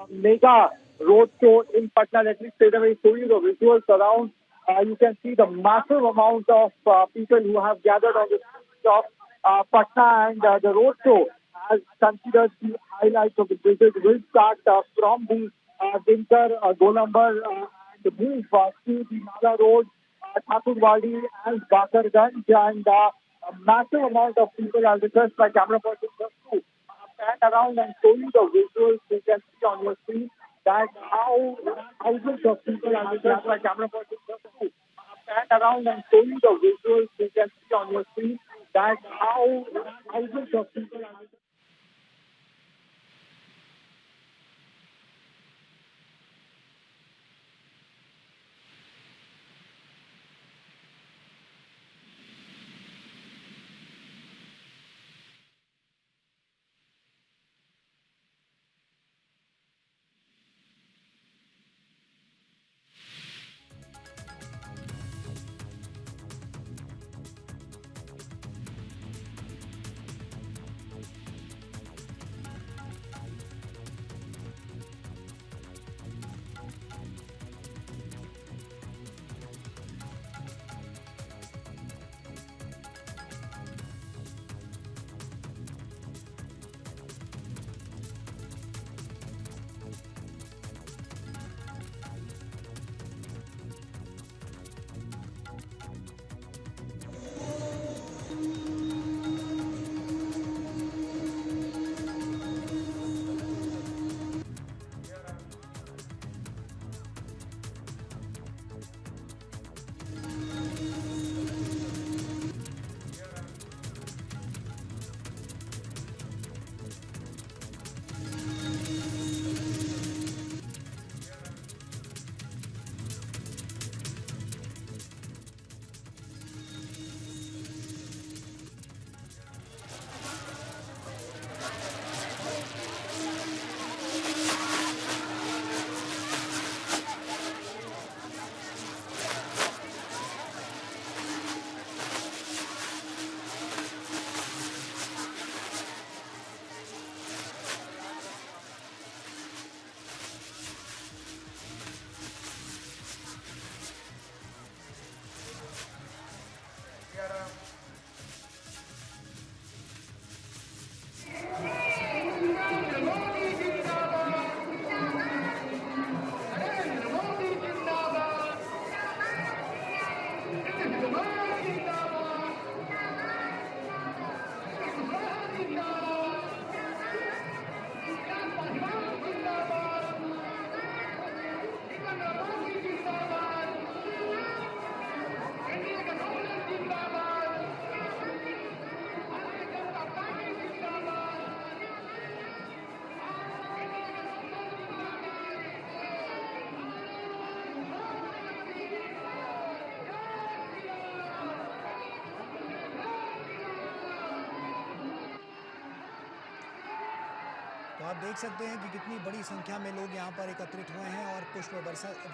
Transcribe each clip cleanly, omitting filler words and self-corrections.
Mega road show in Patna. Let me straight away show you the visuals around. You can see the massive amount of people who have gathered on the streets of Patna, and the road show has considered the highlights of the visit. Will start from the Dinker, Golambar, and move to the Nala Road, Thakurwadi and Bakarganj, and a massive amount of people. I'll request my camera person just to stand around and show you the visuals. You can see on your screen that how thousands of people are gathered. My camera person just to stand around and show you the visuals. You can see on your screen that how thousands of people are. आप देख सकते हैं कि कितनी बड़ी संख्या में लोग यहाँ पर एकत्रित हुए हैं और पुष्प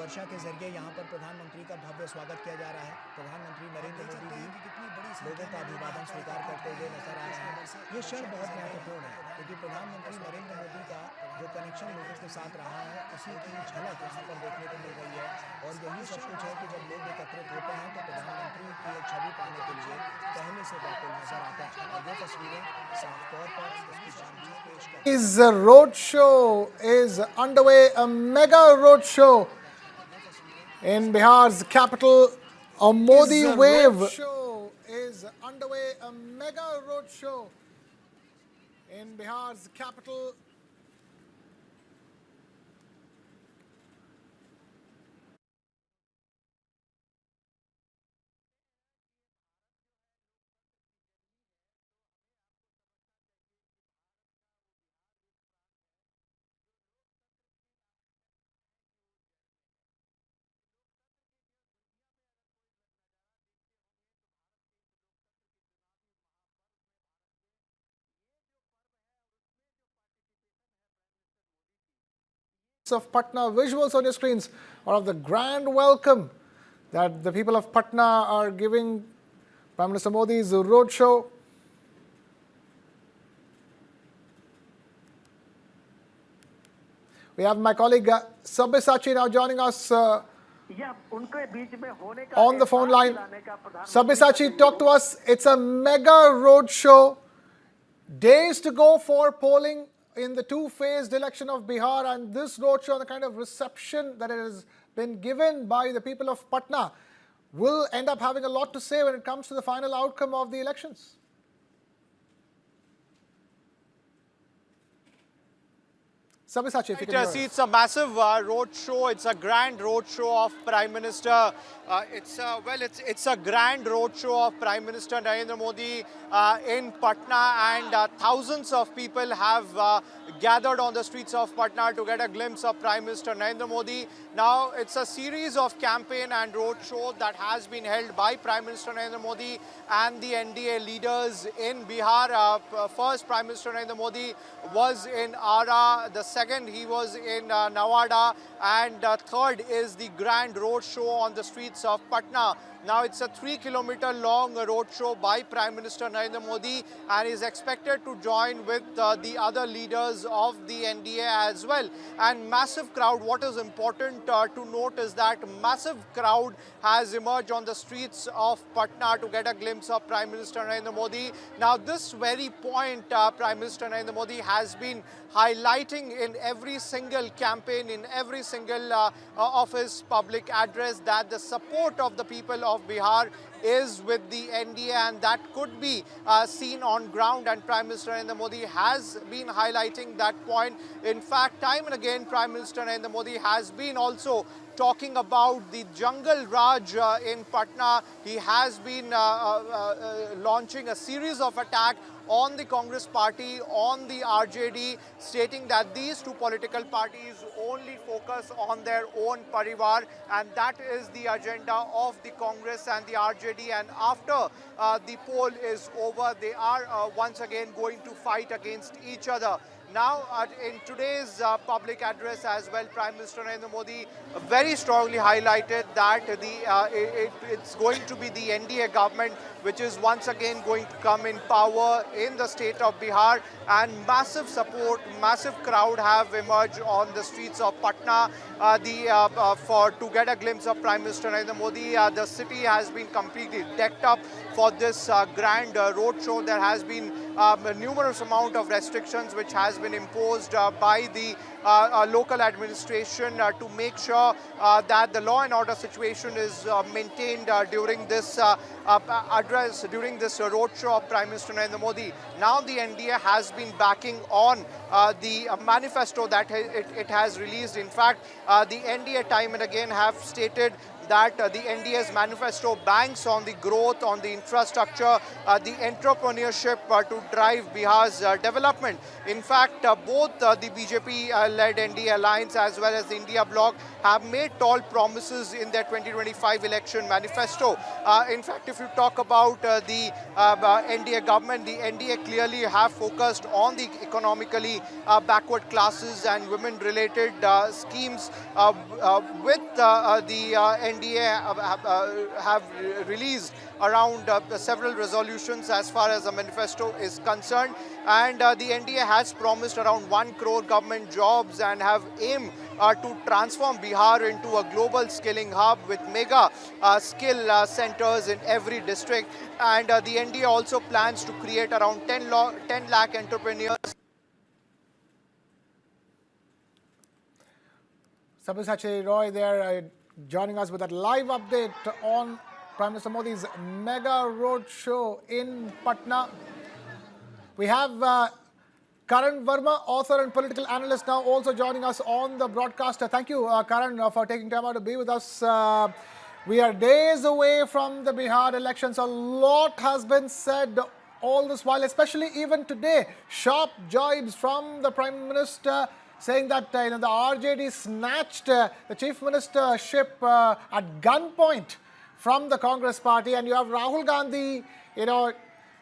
वर्षा के जरिए यहाँ पर प्रधानमंत्री का भव्य स्वागत किया जा रहा है। प्रधानमंत्री नरेंद्र मोदी भी कितनी बड़ी लोगों का अभिवादन स्वीकार करते हुए नजर आ रहे हैं। ये क्षण बहुत महत्वपूर्ण है क्योंकि प्रधानमंत्री नरेंद्र मोदी का जो कनेक्शन लोगों के साथ रहा है उसी की झलक यहाँ पर देखने को मिल रही है। और यही सब कुछ है कि जब लोग एकत्रित होते हैं तो प्रधानमंत्री की एक छवि पाने के लिए पहले से व्याकुल नजर आते हैं और ये तस्वीरें साफ तौर पर इसकी जानकारी पेश करती हैं। Is a roadshow is underway, a mega roadshow in Bihar's capital. A Modi wave roadshow is underway, a mega roadshow in Bihar's capital. of Patna, visuals on your screens or of the grand welcome that the people of Patna are giving Prime Minister Modi's roadshow. We have my colleague Sabyasachi now joining us on the phone line. Sabyasachi, talk to us. It's a mega roadshow. Days to go for polling in the two-phased election of Bihar, and this roadshow, the kind of reception that it has been given by the people of Patna, will end up having a lot to say when it comes to the final outcome of the elections. Sabyasachi, if you can hear us. It's a massive road show. It's a grand road show of Prime Minister. It's a grand road show of Prime Minister Narendra Modi in Patna, and thousands of people have gathered on the streets of Patna to get a glimpse of Prime Minister Narendra Modi. Now, it's a series of campaign and road show that has been held by Prime Minister Narendra Modi and the NDA leaders in Bihar. First, Prime Minister Narendra Modi was in Ara. The second, he was in Nawada. And third is the grand road show on the streets of Patna. Now, it's a 3-kilometer long road show by Prime Minister Narendra Modi, and is expected to join with the other leaders of the NDA as well. And massive crowd. What is important to note is that massive crowd has emerged on the streets of Patna to get a glimpse of Prime Minister Narendra Modi. Now, this very point Prime Minister Narendra Modi has been highlighting in every single campaign, in every single of his public address, that the support of the people of Bihar is with the NDA, and that could be seen on ground, and Prime Minister Narendra Modi has been highlighting that point. In fact, time and again, Prime Minister Narendra Modi has been also talking about the Jungle Raj in Patna. He has been launching a series of attacks on the Congress party, on the RJD, stating that these two political parties only focus on their own parivar, and that is the agenda of the Congress and the RJD. And after the poll is over, they are once again going to fight against each other. Now, in today's public address as well, Prime Minister Narendra Modi very strongly highlighted that it's going to be the NDA government which is once again going to come in power in the state of Bihar, and massive support, massive crowd have emerged on the streets of Patna to get a glimpse of Prime Minister Narendra Modi. The city has been completely decked up for this grand road show. There has been a numerous amount of restrictions which has been imposed by the local administration to make sure that the law and order situation is maintained during this address, during this road show of Prime Minister Narendra Modi. Now the NDA has been backing on the manifesto that it has released. In fact, the NDA time and again have stated that the NDA's manifesto banks on the growth, on the infrastructure, the entrepreneurship to drive Bihar's development. In fact, both the BJP-led NDA alliance as well as the India bloc have made tall promises in their 2025 election manifesto. In fact, if you talk about the NDA government, the NDA clearly have focused on the economically backward classes and women-related schemes. With the NDA have released around several resolutions as far as the manifesto is concerned, and the NDA has promised around 1 crore government jobs and have aimed to transform Bihar into a global skilling hub with mega skill centers in every district. And the NDA also plans to create around 10 lakh entrepreneurs. Sabyasachi Roy there joining us with that live update on Prime Minister Modi's mega road show in Patna. We have Karan Verma, author and political analyst, now also joining us on the broadcast. Thank you, Karan, for taking time out to be with us. We are days away from the Bihar elections. A lot has been said all this while, especially even today. Sharp jibes from the Prime Minister saying that the RJD snatched the chief ministership at gunpoint from the Congress party, and you have Rahul Gandhi,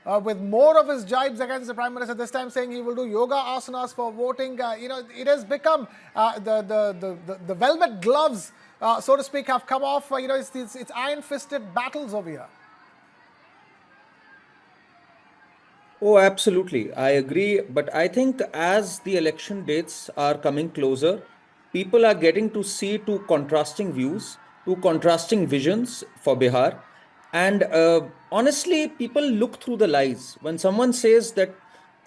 with more of his jibes against the Prime Minister, this time saying he will do yoga asanas for voting. It has become the velvet gloves, so to speak, have come off. It's iron-fisted battles over here. Oh, absolutely. I agree. But I think as the election dates are coming closer, people are getting to see two contrasting views, two contrasting visions for Bihar. And honestly, people look through the lies. When someone says that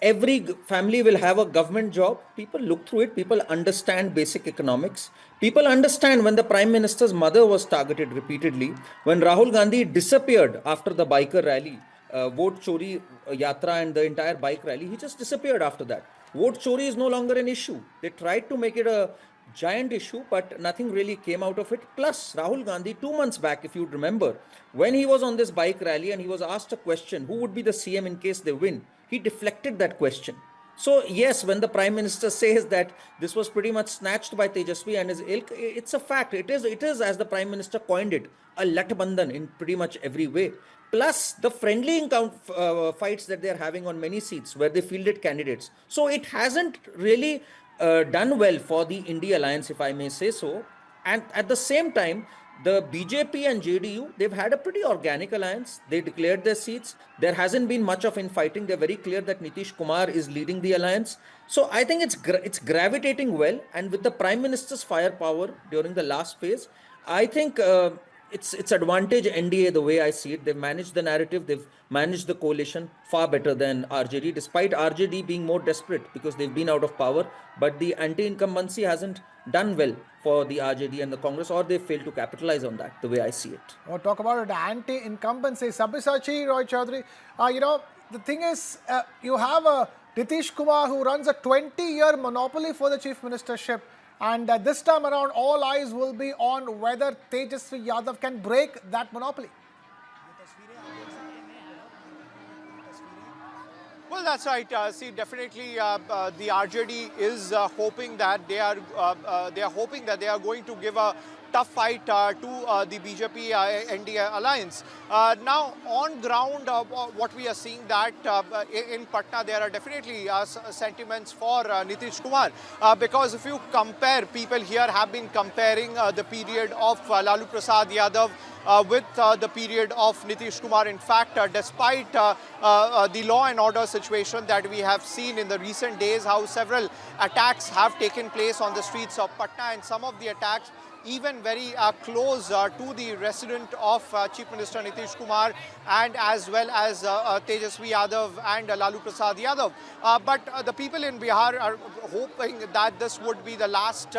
every family will have a government job, people look through it. People understand basic economics. People understand when the Prime Minister's mother was targeted repeatedly, when Rahul Gandhi disappeared after the biker rally, vote chori yatra and the entire bike rally, he just disappeared after that. Vote chori is no longer an issue. They tried to make it a giant issue, but nothing really came out of it. Plus, Rahul Gandhi, 2 months back, if you'd remember, when he was on this bike rally and he was asked a question, who would be the CM in case they win? He deflected that question. So yes, when the Prime Minister says that this was pretty much snatched by Tejasvi and his ilk, it's a fact. It is as the Prime Minister coined it, a Latbandhan in pretty much every way. Plus the friendly fights that they're having on many seats where they fielded candidates. So it hasn't really done well for the India Alliance, if I may say so. And at the same time, the BJP and JDU, they've had a pretty organic alliance. They declared their seats. There hasn't been much of infighting. They're very clear that Nitish Kumar is leading the alliance. So I think it's gravitating well. And with the Prime Minister's firepower during the last phase, I think it's advantage NDA the way I see it. They've managed the narrative. They've managed the coalition far better than RJD, despite RJD being more desperate because they've been out of power. But the anti-incumbency hasn't done well for the RJD and the Congress, or they failed to capitalize on that the way I see it. Oh, talk about it, anti-incumbency. Sabyasachi, Roy Chaudhary, the thing is, you have a Nitish Kumar who runs a 20-year monopoly for the chief ministership. And this time around, all eyes will be on whether Tejasvi Yadav can break that monopoly. Well, that's right. See, definitely, the RJD is hoping that they are hoping that they are going to give a tough fight to the BJP NDA alliance. Now, on ground, what we are seeing that in Patna, there are definitely sentiments for Nitish Kumar because if you compare, people here have been comparing the period of Lalu Prasad Yadav with the period of Nitish Kumar. In fact, despite the law and order situation that we have seen in the recent days, how several attacks have taken place on the streets of Patna, and some of the attacks even very close to the resident of Chief Minister Nitish Kumar and as well as Tejasvi Yadav and Lalu Prasad Yadav. But the people in Bihar are hoping that this would be the last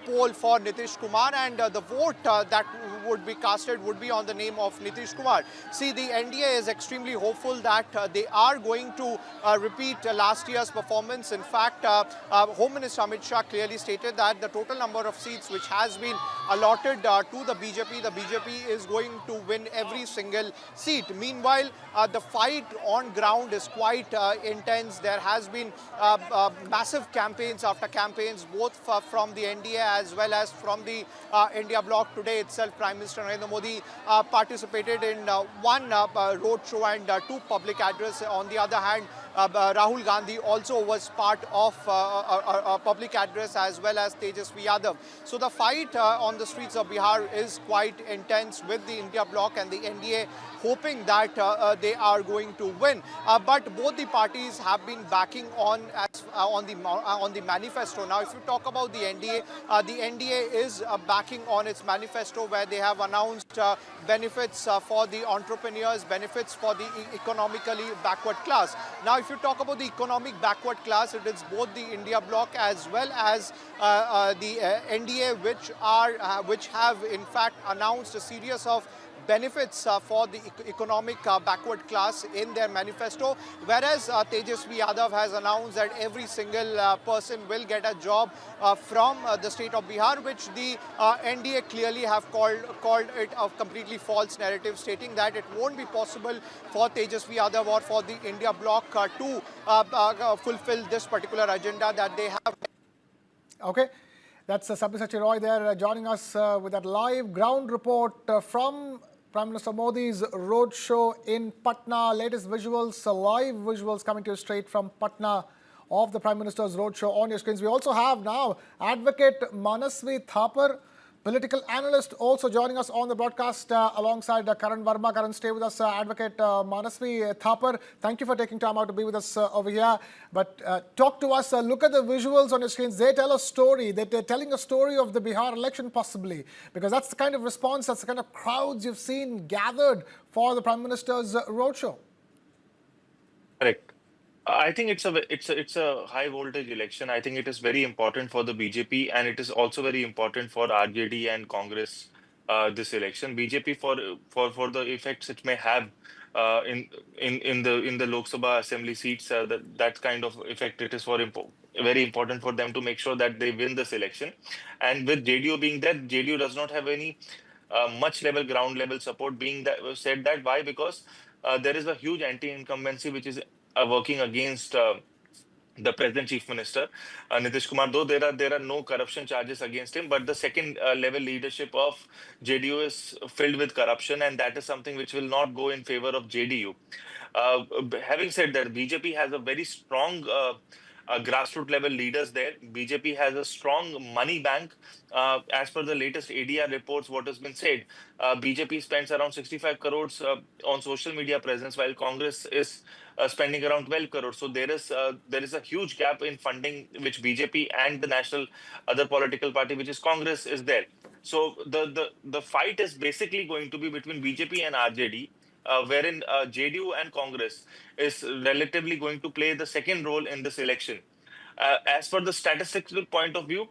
poll for Nitish Kumar, and the vote that would be casted would be on the name of Nitish Kumar. See, the NDA is extremely hopeful that they are going to repeat last year's performance. In fact, Home Minister Amit Shah clearly stated that the total number of seats which has been allotted to the BJP is going to win every single seat. Meanwhile, the fight on ground is quite intense. There has been massive campaigns after campaigns, both from the NDA as well as from the India bloc. Today itself, Prime Minister Narendra Modi participated in one roadshow and two public address. On the other hand, Rahul Gandhi also was part of a public address as well as Tejasvi Yadav. So the fight on the streets of Bihar is quite intense with the India bloc and the NDA hoping that they are going to win. But both the parties have been backing on the manifesto. Now, if you talk about the NDA is backing on its manifesto where they have announced benefits for the entrepreneurs, benefits for the economically backward class. Now, if you talk about the economic backward class, it is both the India bloc as well as the NDA which have in fact announced a series of benefits for the economic backward class in their manifesto, whereas Tejasvi Yadav has announced that every single person will get a job from the state of Bihar, which the NDA clearly have called it a completely false narrative, stating that it won't be possible for Tejasvi Yadav or for the India bloc to fulfill this particular agenda that they have. Okay. That's Sabyasachi Roy there joining us with that live ground report from Prime Minister Modi's roadshow in Patna. Latest visuals, live visuals coming to you straight from Patna of the Prime Minister's roadshow on your screens. We also have now Advocate Manasvi Thapar, political analyst, also joining us on the broadcast alongside Karan Verma. Karan, stay with us. Advocate Manasvi Thapar, thank you for taking time out to be with us over here. But talk to us. Look at the visuals on your screens. They tell a story. They're telling a story of the Bihar election, possibly, because that's the kind of response, that's the kind of crowds you've seen gathered for the Prime Minister's roadshow. Correct. I think it's a high voltage election. I think it is very important for the BJP, and it is also very important for RJD and Congress. This election, BJP for the effects it may have in the Lok Sabha assembly seats, that kind of effect it is very important for them to make sure that they win this election. And with JDU being that, JDU does not have any much level ground level support. Being that said, that why? Because there is a huge anti-incumbency which is working against the present chief minister Nitish Kumar. Though there are no corruption charges against him, but the second level leadership of JDU is filled with corruption, and that is something which will not go in favor of JDU. Having said that, BJP has a very strong grassroots level leaders there. BJP has a strong money bank. As per the latest ADR reports, what has been said, BJP spends around 65 crores on social media presence, while Congress is spending around 12 crores. So there is a huge gap in funding which BJP and the national other political party, which is Congress, is there. So the fight is basically going to be between BJP and RJD. Wherein JDU and Congress is relatively going to play the second role in this election. As for the statistical point of view,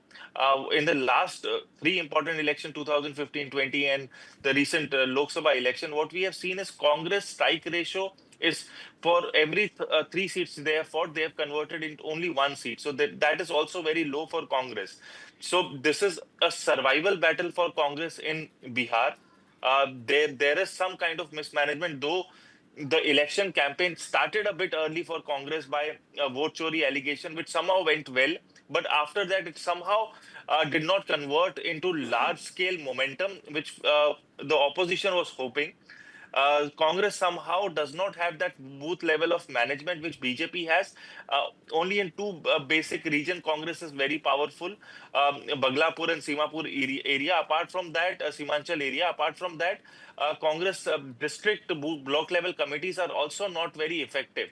in the last three important election, 2015, 20, and the recent Lok Sabha election, what we have seen is Congress strike ratio is for every three seats they have fought, they have converted into only one seat. So that is also very low for Congress. So this is a survival battle for Congress in Bihar. There is some kind of mismanagement, though the election campaign started a bit early for Congress by a vote chori allegation, which somehow went well. But after that, it somehow did not convert into large scale momentum, which the opposition was hoping. Congress somehow does not have that booth level of management which BJP has. Only in two basic region, Congress is very powerful. Baglapur and Simapur area. Apart from that, Simanchal area. Apart from that, Congress district block level committees are also not very effective.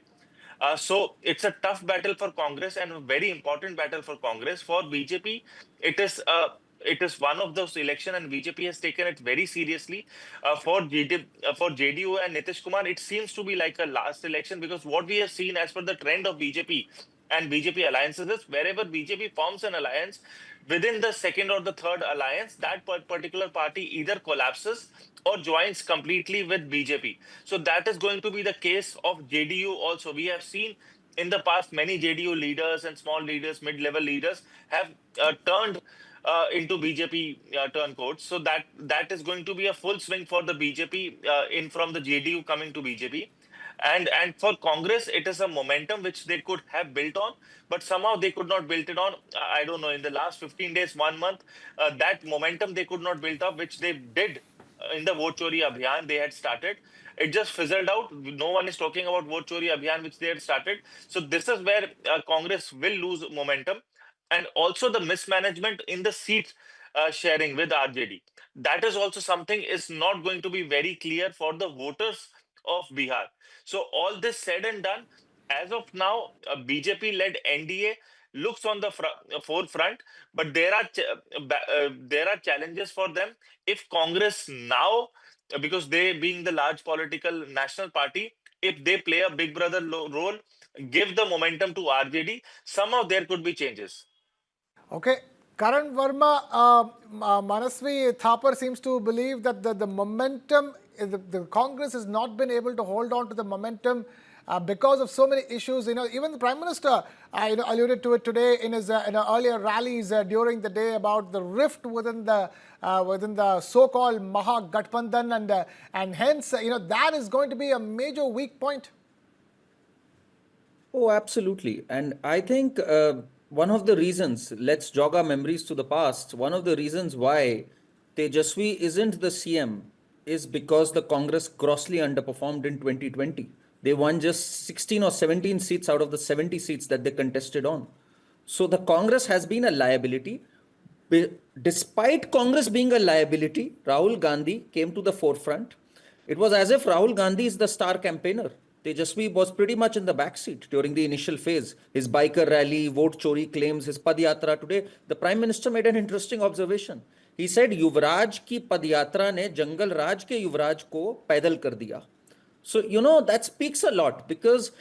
So it's a tough battle for Congress and a very important battle for Congress. For BJP, it is one of those elections, and BJP has taken it very seriously. For JDU and Nitish Kumar, it seems to be like a last election, because what we have seen as per the trend of BJP and BJP alliances is wherever BJP forms an alliance, within the second or the third alliance, that particular party either collapses or joins completely with BJP. So that is going to be the case of JDU also. We have seen in the past many JDU leaders and small leaders, mid-level leaders have turned into BJP turncoats. So that is going to be a full swing for the BJP in from the JDU coming to BJP. And for Congress, it is a momentum which they could have built on, but somehow they could not build it on. I don't know, in the last 15 days, 1 month, that momentum they could not build up, which they did in the Vote Chori Abhiyan they had started. It just fizzled out. No one is talking about Vote Chori Abhiyan, which they had started. So this is where Congress will lose momentum. And also the mismanagement in the seat sharing with RJD. That is also something is not going to be very clear for the voters of Bihar. So all this said and done, as of now, BJP-led NDA looks on the forefront, but there are challenges for them. If Congress now, because they being the large political national party, if they play a big brother role, give the momentum to RJD, somehow there could be changes. Okay. Karan Verma, Manasvi Thapar seems to believe that the momentum, the Congress has not been able to hold on to the momentum because of so many issues. Even the Prime Minister alluded to it today in his earlier rallies during the day about the rift within the so-called Maha Gathbandhan, and hence that is going to be a major weak point. Oh, absolutely. And I think one of the reasons, let's jog our memories to the past, one of the reasons why Tejaswi isn't the CM is because the Congress grossly underperformed in 2020. They won just 16 or 17 seats out of the 70 seats that they contested on. So the Congress has been a liability. Despite Congress being a liability, Rahul Gandhi came to the forefront. It was as if Rahul Gandhi is the star campaigner. Tejasvi was pretty much in the backseat during the initial phase. His biker rally, vote chori claims, his Padyatra. Today, the Prime Minister made an interesting observation. He said, युवराज की पदयात्रा ने जंगल राज के युवराज को पैदल कर दिया. So, that speaks a lot because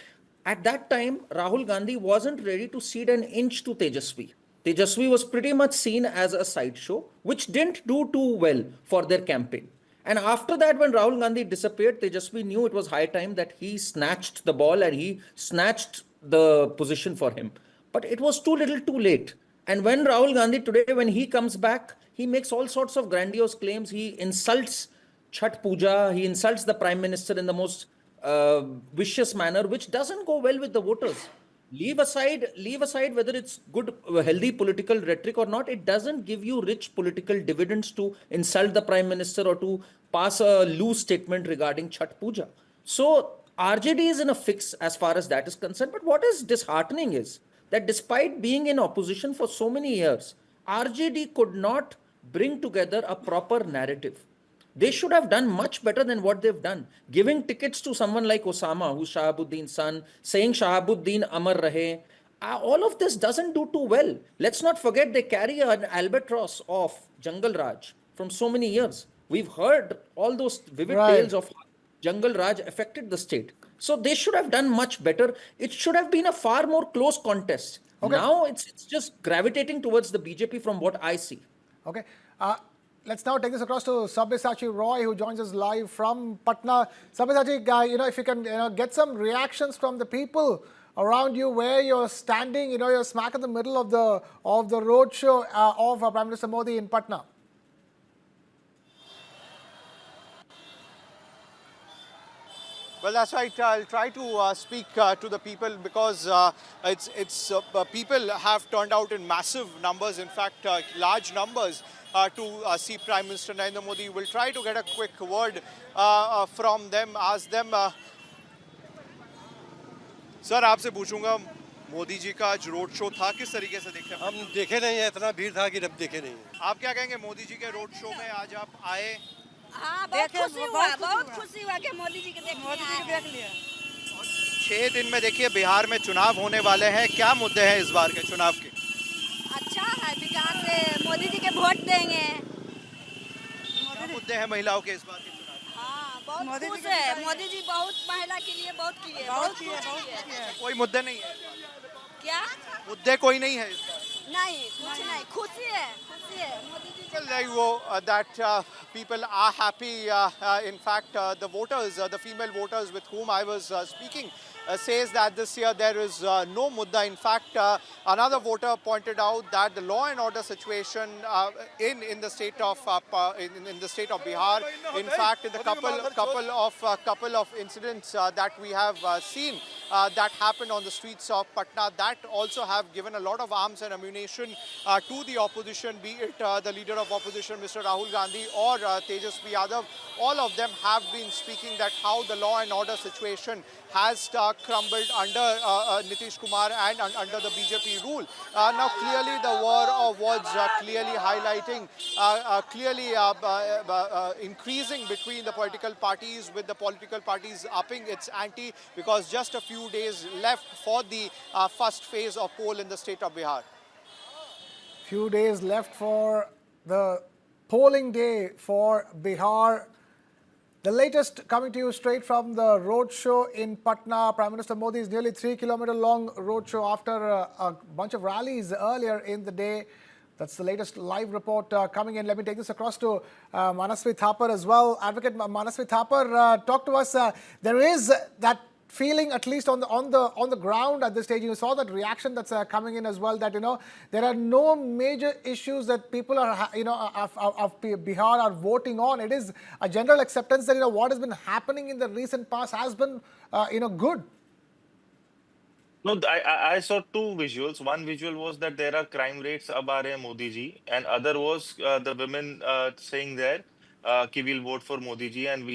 at that time, Rahul Gandhi wasn't ready to cede an inch to Tejasvi. Tejasvi was pretty much seen as a sideshow, which didn't do too well for their campaign. And after that, when Rahul Gandhi disappeared, Tejasvi knew it was high time that he snatched the ball and he snatched the position for him. But it was too little too late. And when Rahul Gandhi today, when he comes back, he makes all sorts of grandiose claims. He insults Chhat Puja. He insults the Prime Minister in the most vicious manner, which doesn't go well with the voters. Leave aside whether it's good, healthy political rhetoric or not. It doesn't give you rich political dividends to insult the Prime Minister or to pass a loose statement regarding Chhat Puja. So RJD is in a fix as far as that is concerned. But what is disheartening is that despite being in opposition for so many years, RJD could not bring together a proper narrative. They should have done much better than what they've done. Giving tickets to someone like Osama, who's Shahabuddin's son, saying Shahabuddin Amar Rahe, all of this doesn't do too well. Let's not forget they carry an albatross of Jungle Raj from so many years. We've heard all those vivid tales of how Jungle Raj affected the state. So they should have done much better. It should have been a far more close contest. Okay. Now it's just gravitating towards the BJP from what I see. Okay. Let's now take this across to Sabyasachi Roy, who joins us live from Patna. Sabyasachi, if you can get some reactions from the people around you, where you're standing, you're smack in the middle of the roadshow of Prime Minister Modi in Patna. Well, that's right. I'll try to speak to the people because people have turned out in massive numbers, in fact, large numbers to see Prime Minister Narendra Modi. We'll try to get a quick word from them, ask them. Sir आपसे पूछूंगा मोदी जी का आज road show था किस तरीके से देखे? हम देखे नहीं है, इतना भीड़ था कि अब देखे नहीं। आप क्या कहेंगे मोदी जी के रोड शो में आज आप आए? हाँ, बहुत खुशी हुआ कि मोदी जी के देख लिया। 6 दिन में देखिए बिहार में चुनाव होने वाले हैं, क्या मुद्दे हैं इस बार के चुनाव के? अच्छा है, विकास से मोदी जी के वोट देंगे। क्या मुद्दे हैं महिलाओं के इस बार के चुनाव? हाँ, बहुत खुश है। मोदी जी बहुत महिला के लिए बहुत किए, बहुत किए। कोई मुद्दे नहीं है? क्या मुद्दे कोई नहीं है इस बार? नहीं, कुछ नहीं, खुशी है। Well, there you go, that people are happy. In fact, the voters, the female voters with whom I was speaking, says that this year there is no mudda. In fact, another voter pointed out that the law and order situation in the state of in the state of Bihar, in fact, in the couple of incidents that we have seen that happened on the streets of Patna, that also have given a lot of arms and ammunition to the opposition, be it the leader of opposition, Mr. Rahul Gandhi, or Tejasvi Yadav. All of them have been speaking that how the law and order situation has crumbled under Nitish Kumar and under the BJP rule. Now, clearly the war of words clearly highlighting, clearly increasing between the political parties, with the political parties upping its ante, because just a few days left for the first phase of poll in the state of Bihar. Few days left for the polling day for Bihar. The latest coming to you straight from the roadshow in Patna. Prime Minister Modi's nearly 3-kilometer long roadshow after a bunch of rallies earlier in the day. That's the latest live report coming in. Let me take this across to Manasvi Thapar as well. Advocate Manasvi Thapar, talk to us. There is that feeling, at least on the ground at this stage. You saw that reaction that's coming in as well, that there are no major issues that people are of Bihar are voting on. It is a general acceptance that what has been happening in the recent past has been good. No, I saw two visuals. One visual was that there are crime rates ab aa rahe hain Modi ji, and other was the women saying there कि we'll vote for Modi ji, and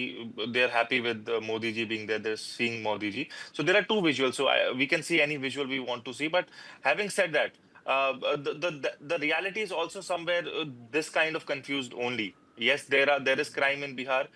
they're happy with Modi ji being there. They're seeing Modi ji. So there are two visuals. So we can see any visual we want to see. But having said that, the reality is also somewhere this kind of confused only. Yes, there is crime in Bihar.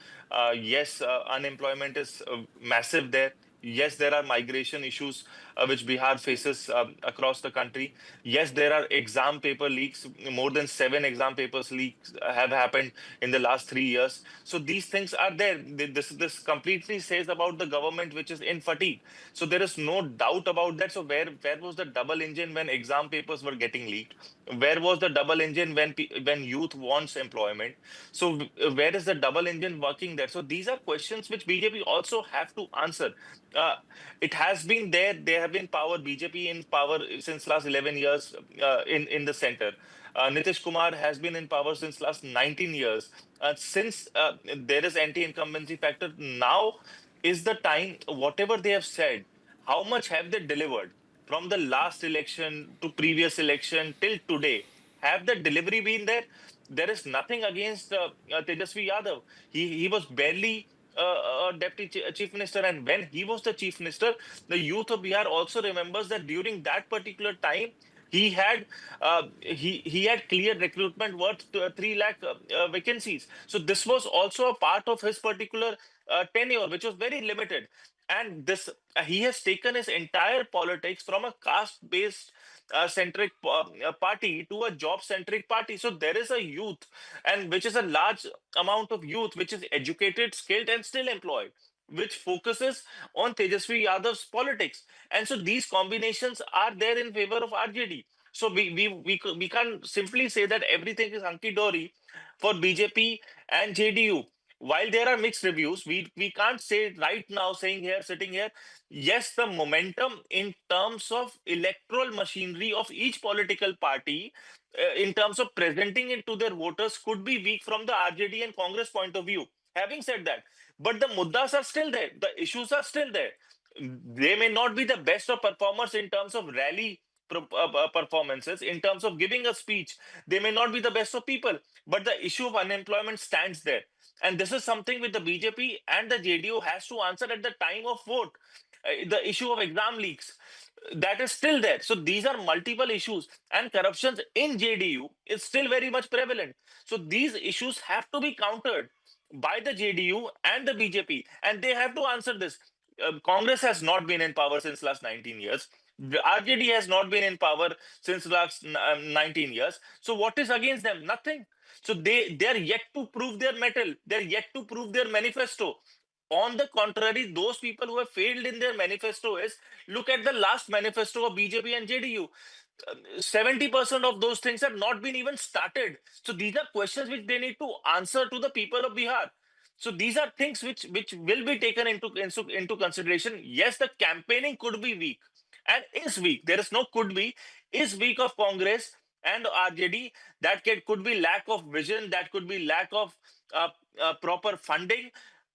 Yes, unemployment is massive there. Yes, there are migration issues which Bihar faces across the country. Yes, there are exam paper leaks. More than 7 exam papers leaks have happened in the last 3 years. So these things are there. This completely says about the government which is in fatigue. So there is no doubt about that. So where was the double engine when exam papers were getting leaked? Where was the double engine when youth wants employment? So where is the double engine working there? So these are questions which BJP also have to answer. Uh, it has been there. They have been power. BJP in power since last 11 years in the center. Nitish Kumar has been in power since last 19 years. Since there is anti-incumbency factor, now is the time. Whatever they have said, how much have they delivered from the last election to previous election till today? Have the delivery been there? There is nothing against Tejasvi Yadav. He was barely a deputy chief minister, and when he was the chief minister, the youth of Bihar also remembers that during that particular time he had clear recruitment worth 3 lakh vacancies. So this was also a part of his particular tenure, which was very limited. And this he has taken his entire politics from a caste based centric party to a job centric party. So there is a youth, and which is a large amount of youth which is educated, skilled, and still employed, which focuses on Tejasvi Yadav's politics. And so these combinations are there in favor of RJD. So we can't simply say that everything is hunky dory for BJP and JDU. While there are mixed reviews, we can't say right now, saying here, sitting here, yes, the momentum in terms of electoral machinery of each political party, in terms of presenting it to their voters, could be weak from the RJD and Congress point of view. Having said that, but the muddas are still there, the issues are still there. They may not be the best of performers in terms of rally performances, in terms of giving a speech. They may not be the best of people, but the issue of unemployment stands there. And this is something which the BJP and the JDU has to answer at the time of vote. The issue of exam leaks, that is still there. So these are multiple issues, and corruptions in JDU is still very much prevalent. So these issues have to be countered by the JDU and the BJP, and they have to answer this. Congress has not been in power since last 19 years. The RJD has not been in power since last 19 years. So what is against them? Nothing. So they are yet to prove their mettle. They're yet to prove their manifesto. On the contrary, those people who have failed in their manifesto is, look at the last manifesto of BJP and JDU. 70% of those things have not been even started. So these are questions which they need to answer to the people of Bihar. So these are things which will be taken into consideration. Yes, the campaigning could be weak and is weak. There is no could be, is weak of Congress and RJD. That could be lack of vision. That could be lack of proper funding.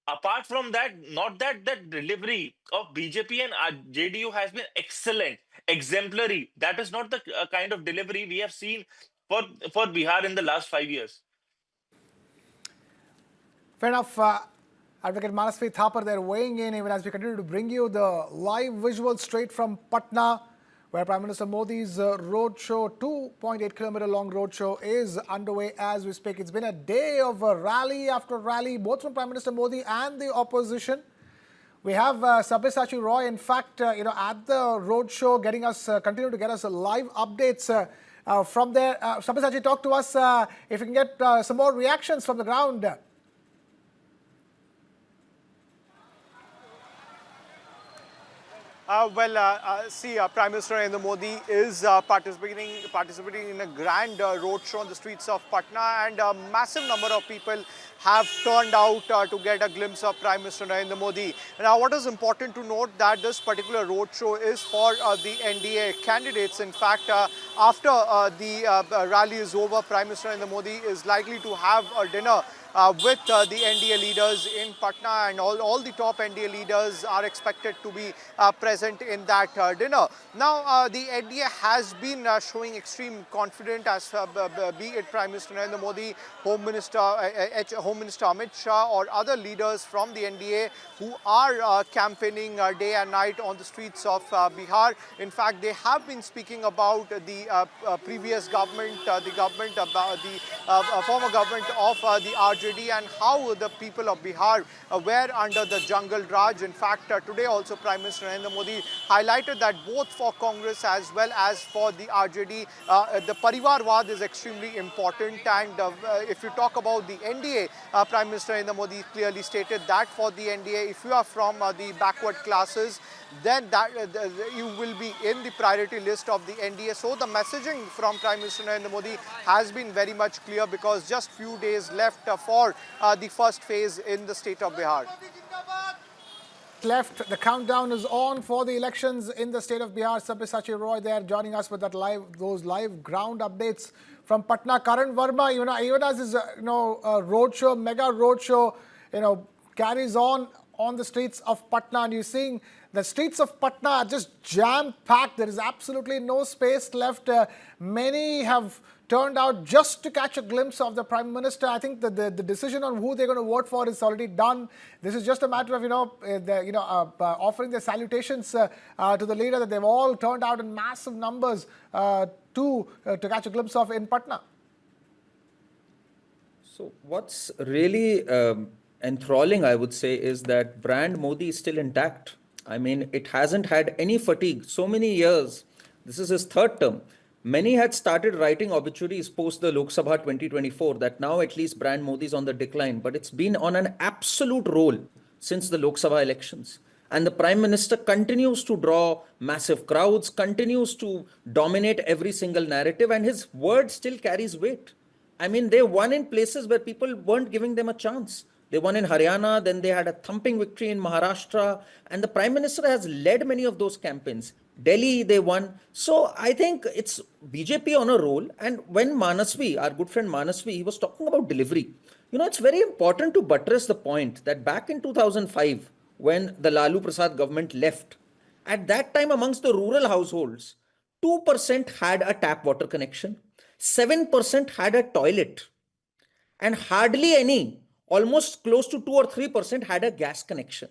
Apart from that, not that the delivery of BJP and JDU has been excellent, exemplary. That is not the kind of delivery we have seen for Bihar in the last 5 years. Fair enough. Advocate Manasvi Thapar there weighing in even as we continue to bring you the live visuals straight from Patna, where Prime Minister Modi's roadshow, 2.8 kilometer long roadshow, is underway as we speak. It's been a day of rally after rally, both from Prime Minister Modi and the opposition. We have Sabyasachi Roy, in fact, at the roadshow, getting us, continue to get us live updates from there. Sabyasachi, talk to us if we can get some more reactions from the ground. Prime Minister Narendra Modi is participating in a grand roadshow on the streets of Patna, and a massive number of people have turned out to get a glimpse of Prime Minister Narendra Modi. Now, what is important to note that this particular roadshow is for the NDA candidates. In fact, after the rally is over, Prime Minister Narendra Modi is likely to have a dinner with the NDA leaders in Patna, and all the top NDA leaders are expected to be present in that dinner. Now, the NDA has been showing extreme confidence, as be it Prime Minister Narendra Modi, Home Home Minister Amit Shah or other leaders from the NDA who are campaigning day and night on the streets of Bihar. In fact, they have been speaking about the previous government, the former government of the RJD, and how the people of Bihar were under the jungle Raj. In fact, today also Prime Minister Narendra Modi highlighted that both for Congress as well as for the RJD, the Parivarwad is extremely important. And if you talk about the NDA, Prime Minister Narendra Modi clearly stated that for the NDA, if you are from the backward classes, then you will be in the priority list of the NDA. So the messaging from Prime Minister Narendra Modi has been very much clear, because just few days left for the first phase in the state of Bihar. Left, the countdown is on for the elections in the state of Bihar. Sabyasachi Roy there joining us with that those live ground updates from Patna. Karan Verma, even as his roadshow, mega roadshow, carries on the streets of Patna, and you're seeing the streets of Patna are just jam-packed. There is absolutely no space left. Many have turned out just to catch a glimpse of the Prime Minister. I think that the decision on who they're going to vote for is already done. This is just a matter of, offering their salutations to the leader that they've all turned out in massive numbers to catch a glimpse of in Patna. So what's really enthralling, I would say, is that brand Modi is still intact. I mean, it hasn't had any fatigue. So many years. This is his third term. Many had started writing obituaries post the Lok Sabha 2024 that now at least brand Modi is on the decline. But it's been on an absolute roll since the Lok Sabha elections. And the Prime Minister continues to draw massive crowds, continues to dominate every single narrative, and his word still carries weight. I mean, they won in places where people weren't giving them a chance. They won in Haryana, then they had a thumping victory in Maharashtra, and the Prime Minister has led many of those campaigns. Delhi, they won. So I think it's BJP on a roll. And when Manasvi, our good friend Manasvi, he was talking about delivery. It's very important to buttress the point that back in 2005, when the Lalu Prasad government left, at that time amongst the rural households, 2% had a tap water connection, 7% had a toilet, and hardly any, almost close to 2 or 3% had a gas connection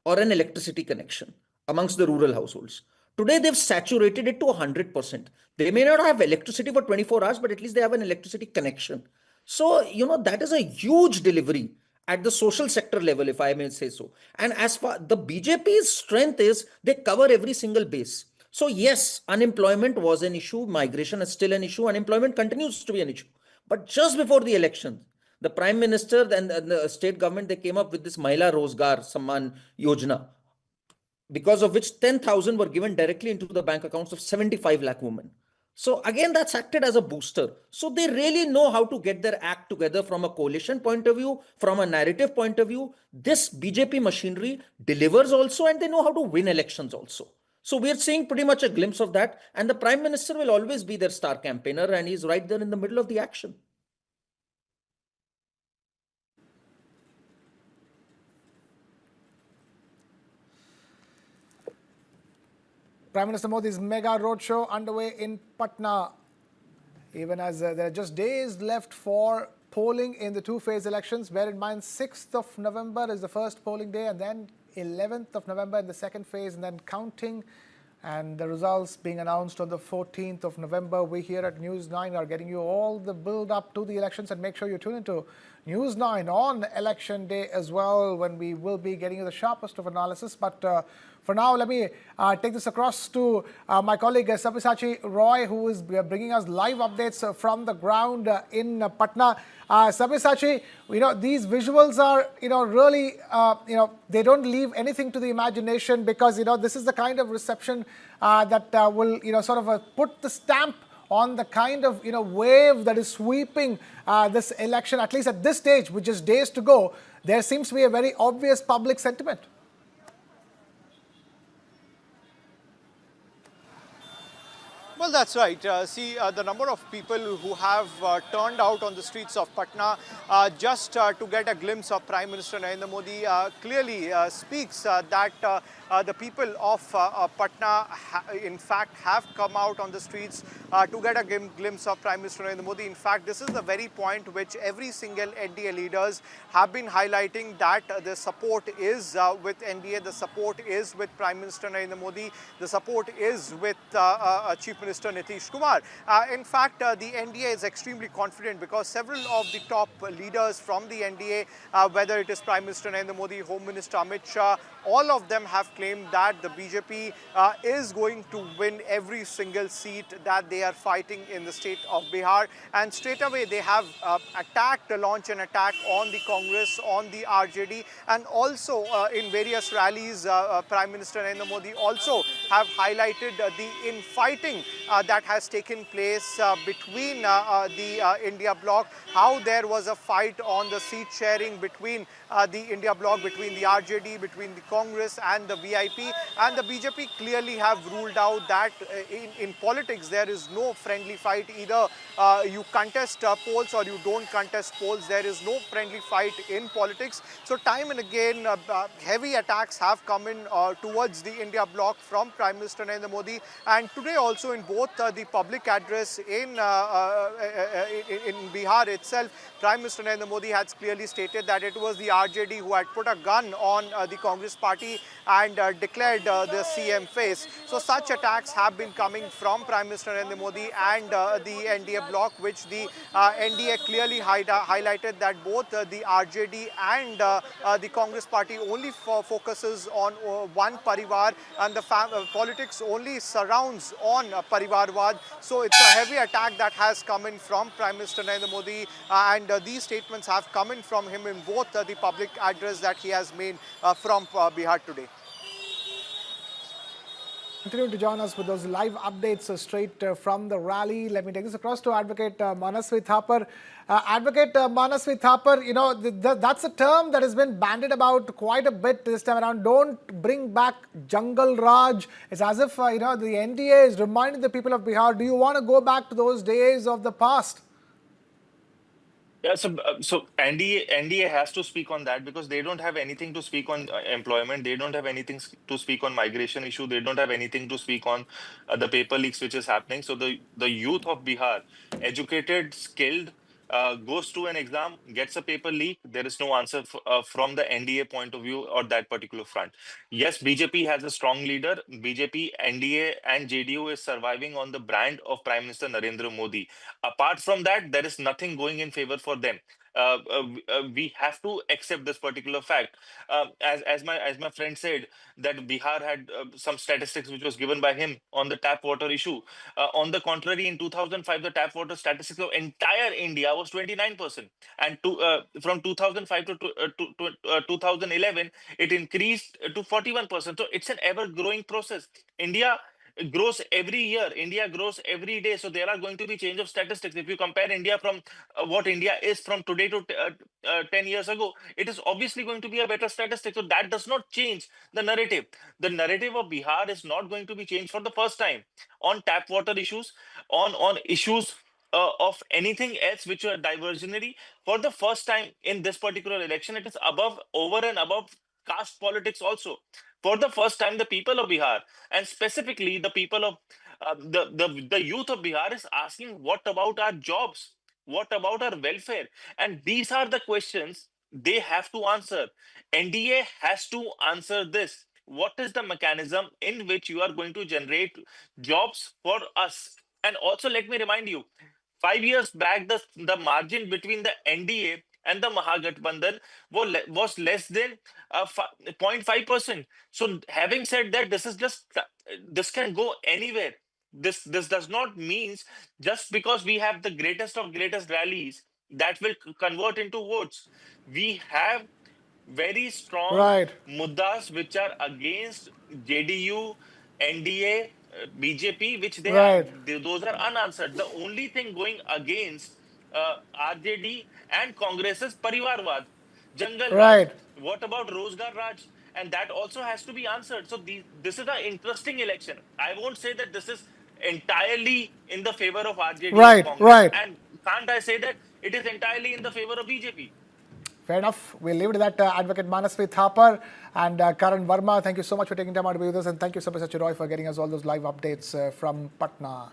or an electricity connection amongst the rural households. Today, they've saturated it to 100%. They may not have electricity for 24 hours, but at least they have an electricity connection. So, that is a huge delivery at the social sector level, if I may say so. And as far the BJP's strength is, they cover every single base. So yes, unemployment was an issue. Migration is still an issue. Unemployment continues to be an issue. But just before the election, the Prime Minister and the state government, they came up with this Mahila Rozgar Samman Yojana, because of which 10,000 were given directly into the bank accounts of 75 lakh women. So again, that's acted as a booster. So they really know how to get their act together from a coalition point of view, from a narrative point of view. This BJP machinery delivers also, and they know how to win elections also. So we're seeing pretty much a glimpse of that. And the Prime Minister will always be their star campaigner, and he's right there in the middle of the action. Prime Minister Modi's mega roadshow underway in Patna, even as there are just days left for polling in the two-phase elections. Bear in mind, 6th of November is the first polling day, and then 11th of November in the second phase, and then counting, and the results being announced on the 14th of November. We here at News 9 are getting you all the build-up to the elections, and make sure you tune into News 9 on election day as well, when we will be getting you the sharpest of analysis. But for now, let me take this across to my colleague Sabyasachi Roy, who is bringing us live updates from the ground in Patna. Sabyasachi, these visuals are, really, they don't leave anything to the imagination, because, this is the kind of reception that will, sort of put the stamp on the kind of, wave that is sweeping this election, at least at this stage, with just days to go. There seems to be a very obvious public sentiment. Well, Well, that's right. See, the number of people who have turned out on the streets of Patna just to get a glimpse of Prime Minister Narendra Modi clearly speaks that the people of Patna, in fact, have come out on the streets to get a glimpse of Prime Minister Narendra Modi. In fact, this is the very point which every single NDA leaders have been highlighting, that the support is with NDA, the support is with Prime Minister Narendra Modi, the support is with Chief Minister Nitish Kumar. In fact, the NDA is extremely confident because several of the top leaders from the NDA, whether it is Prime Minister Narendra Modi, Home Minister Amit Shah, all of them have claimed that the BJP is going to win every single seat that they are fighting in the state of Bihar. And straight away they have launched an attack on the Congress, on the RJD, and also in various rallies, Prime Minister Narendra Modi also have highlighted the infighting that has taken place between the India bloc, how there was a fight on the seat sharing between the India bloc, between the RJD, between the Congress and the VIP. And the BJP clearly have ruled out that in politics there is no friendly fight. Either you contest polls or you don't contest polls. There is no friendly fight in politics. So time and again, heavy attacks have come in towards the India bloc from Prime Minister Narendra Modi. And today also in both the public address in Bihar itself, Prime Minister Narendra Modi has clearly stated that it was the RJD who had put a gun on the Congress party and declared the CM face. So such attacks have been coming from Prime Minister Narendra Modi and the NDA bloc, which the NDA clearly highlighted that both the RJD and the Congress party only focuses on one parivar, and the politics only surrounds on parivarwad. So it's a heavy attack that has come in from Prime Minister Narendra Modi, and these statements have come in from him in both the public address that he has made from Bihar today. Continue to join us with those live updates straight from the rally. Let me take this across to Advocate Manasvi Thapar. Advocate Manasvi Thapar, you know, that's a term that has been bandied about quite a bit this time around. Don't bring back Jungle Raj. It's as if, you know, the NDA is reminding the people of Bihar, do you want to go back to those days of the past? Yeah, so NDA has to speak on that because they don't have anything to speak on employment. They don't have anything to speak on migration issue. They don't have anything to speak on the paper leaks which is happening. So the youth of Bihar, educated, skilled, goes to an exam, gets a paper leak. There is no answer from the NDA point of view or that particular front. Yes, BJP has a strong leader. BJP, NDA, and JDU is surviving on the brand of Prime Minister Narendra Modi. Apart from that, there is nothing going in favor for them. We have to accept this particular fact. As my friend said, that Bihar had some statistics which was given by him on the tap water issue. On the contrary, in 2005, the tap water statistics of entire India was 29%, and from 2005 to 2011, it increased to 41%. So it's an ever-growing process. India grows every year. India grows every day. So there are going to be change of statistics. If you compare India from what India is from today to 10 years ago, it is obviously going to be a better statistic. So that does not change the narrative. The narrative of Bihar is not going to be changed for the first time on tap water issues, on issues of anything else which are diversionary. For the first time in this particular election, it is over and above caste politics also. For the first time, the people of Bihar, and specifically the people of the youth of Bihar, is asking, what about our jobs? What about our welfare? And these are the questions they have to answer. NDA has to answer this. What is the mechanism in which you are going to generate jobs for us? And also, let me remind you, 5 years back, the margin between the NDA and the Mahagathbandhan was less than 0.5%. So having said that, this can go anywhere. This does not mean just because we have the greatest of greatest rallies that will convert into votes. We have very strong Right. muddas which are against JDU, NDA, BJP, which Right. those are unanswered. The only thing going against RJD and Congress is Parivarwad, Jungle Raj. Right. What about Rozgar Raj? And that also has to be answered. So this is an interesting election. I won't say that this is entirely in the favor of RJD and Right, Congress? right. And can't I say that it is entirely in the favor of BJP? Fair enough. We'll leave it at that. Advocate Manasvi Thapar and Karan Verma, thank you so much for taking time out to be with us. And thank you, Sabyasachi Roy, for getting us all those live updates from Patna.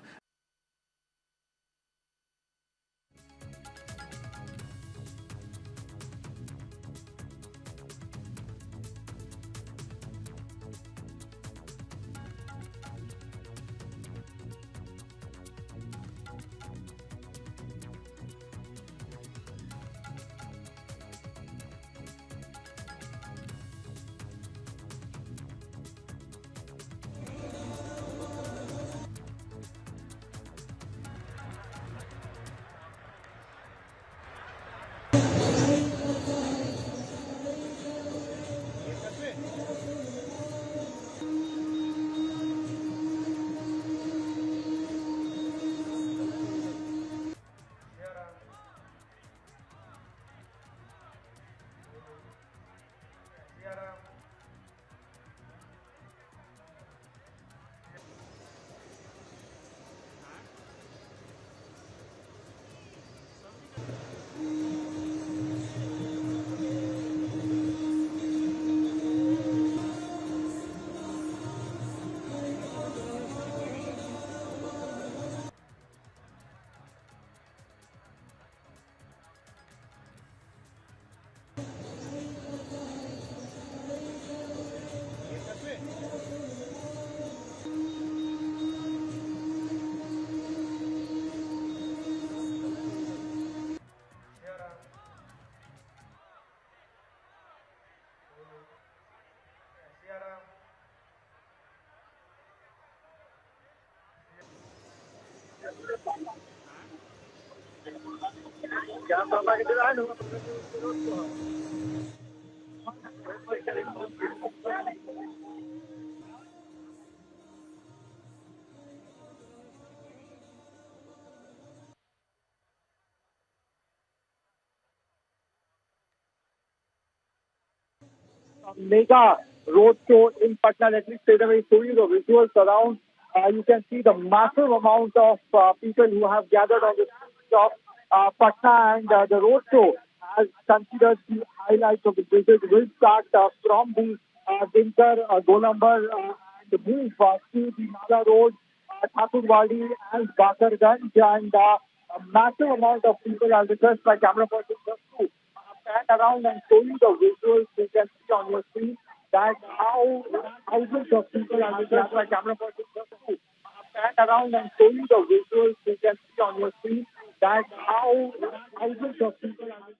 Mega roadshow in Patna. Let me straight away show you the visuals around. You can see the massive amount of people who have gathered on the streets of Patna, and the roadshow as considered the highlights of the visit will start from the Dinker, Golambar, and move to the Nala Road, Thakurwadi and Bakarganj, and a massive amount of people. I'll request my camera person just to pan around and show you the visuals. You can see on your screen that how thousands of people are with my camera person just to pan around and show you the visuals. You can see on your screen that how thousands of people are with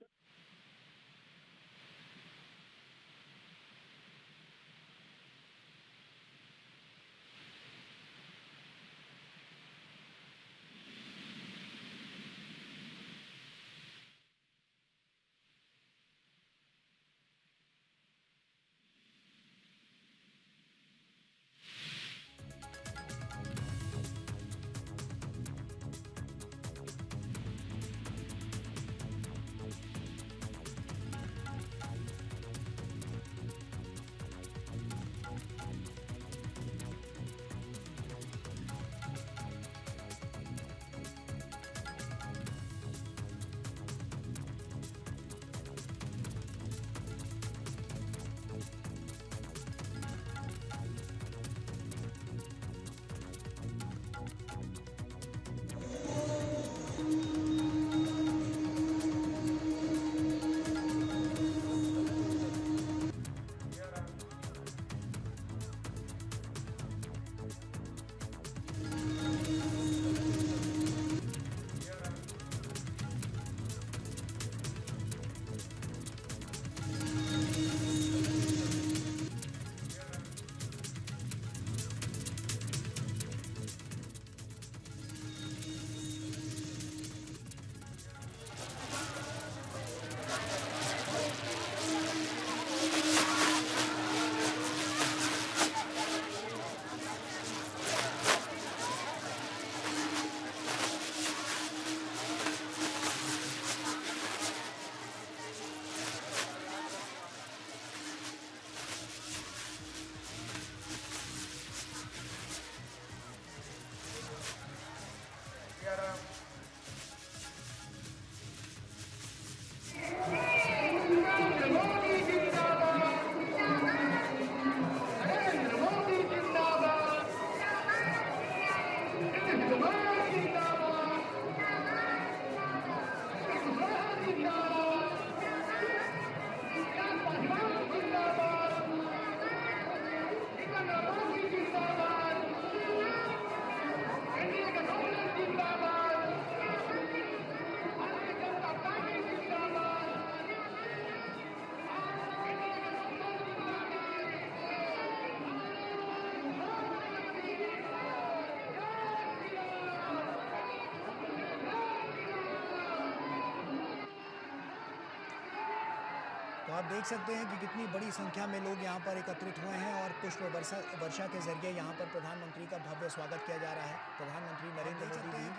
तो आप देख सकते हैं कि कितनी बड़ी संख्या में लोग यहाँ पर एकत्रित हुए हैं और पुष्प वर्षा के जरिए यहाँ पर प्रधानमंत्री का भव्य स्वागत किया जा रहा है। प्रधानमंत्री नरेंद्र मोदी भी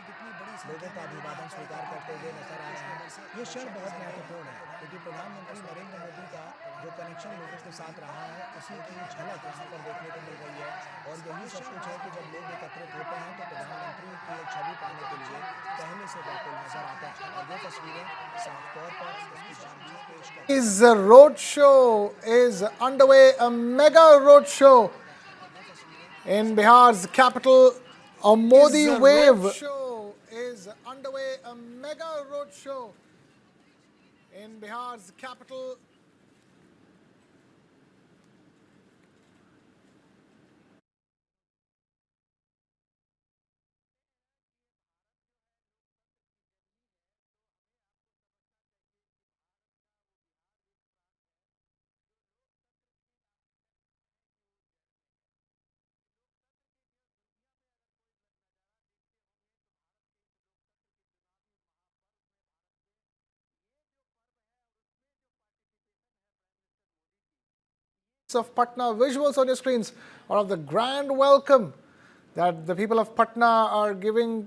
लोगों का अभिवादन स्वीकार करते हुए नजर आ रहे हैं। ये क्षण बहुत महत्वपूर्ण है क्योंकि प्रधानमंत्री नरेंद्र मोदी का जो कनेक्शन लोगों के साथ रहा है उसी की झलक यहाँ पर देखने को मिल रही है। और यही सब कुछ है कि जब लोग एकत्रित होते हैं तो प्रधानमंत्री की एक छवि पाने के लिए पहले से व्याकुल नजर आते हैं। और ये तस्वीरें साफ तौर पर इसकी जानबूझ पेश करती हैं। Is a road show is underway, a mega road show in Bihar's capital. A Modi wave show is underway, a mega road show in Bihar's capital. Of Patna, visuals on your screens, or of the grand welcome that the people of Patna are giving